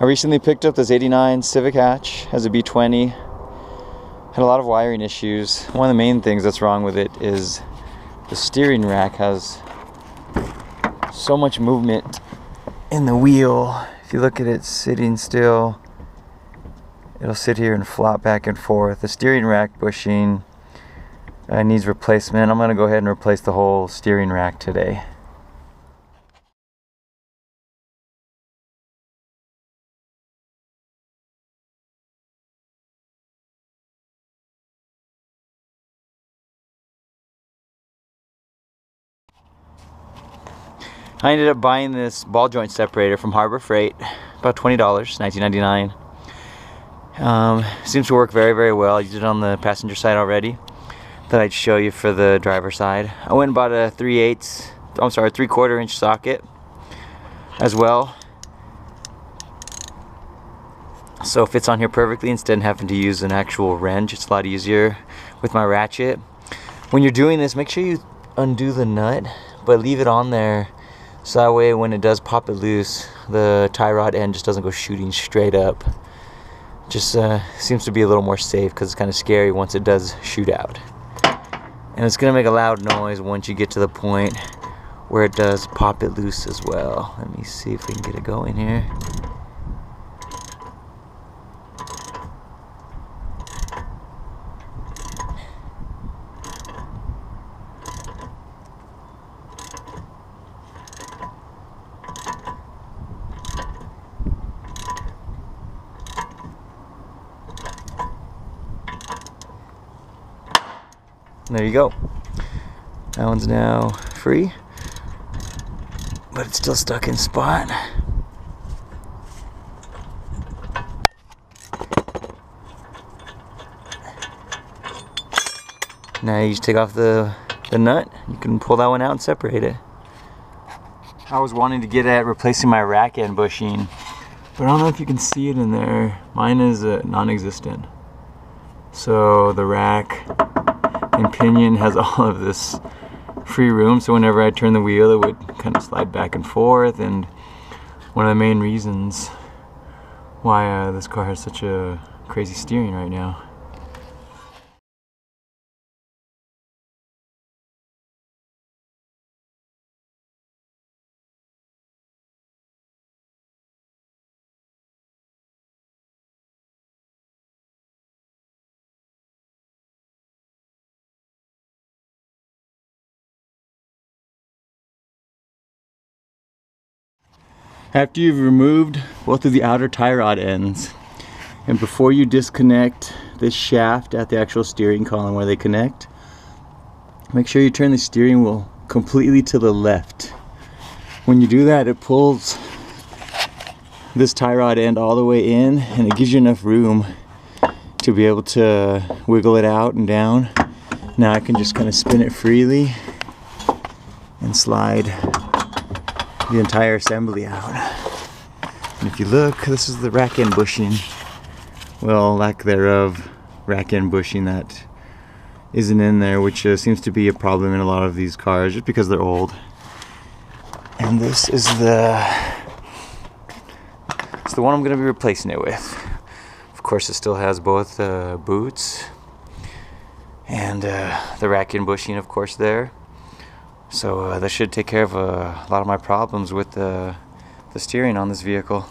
I recently picked up this '89 Civic hatch, has a B20. Had a lot of wiring issues. One of the main things that's wrong with it is the steering rack has so much movement in the wheel. If you look at it sitting still, it'll sit here and flop back and forth. The steering rack bushing needs replacement. I'm going to go ahead and replace the whole steering rack today. I ended up buying this ball joint separator from Harbor Freight, about $20, $19.99. Seems to work very, very well. I used it on the passenger side already. Thought I'd show you for the driver's side. I went and bought a 3/4 inch socket as well. So it fits on here perfectly instead of having to use an actual wrench. It's a lot easier with my ratchet. When you're doing this, make sure you undo the nut, but leave it on there. So that way when it does pop it loose, the tie rod end just doesn't go shooting straight up. Just seems to be a little more safe because it's kind of scary once it does shoot out. And it's going to make a loud noise once you get to the point where it does pop it loose as well. Let me see if we can get it going here. There you go. That one's now free, but it's still stuck in spot. Now you just take off the nut. You can pull that one out and separate it. I was wanting to get at replacing my rack end bushing, but I don't know if you can see it in there. Mine is non-existent. So the rack and pinion has all of this free room, so whenever I turn the wheel it would kind of slide back and forth, and one of the main reasons why this car has such a crazy steering right now. After you've removed both of the outer tie rod ends, and before you disconnect this shaft at the actual steering column where they connect, make sure you turn the steering wheel completely to the left. When you do that, it pulls this tie rod end all the way in, and it gives you enough room to be able to wiggle it out and down. Now I can just kind of spin it freely and slide the entire assembly out. And if you look, this is the rack end bushing. Well, lack thereof, rack end bushing that isn't in there, which seems to be a problem in a lot of these cars just because they're old. And this is it's the one I'm going to be replacing it with. Of course, it still has both boots and the rack end bushing, of course, there. So that should take care of a lot of my problems with the steering on this vehicle.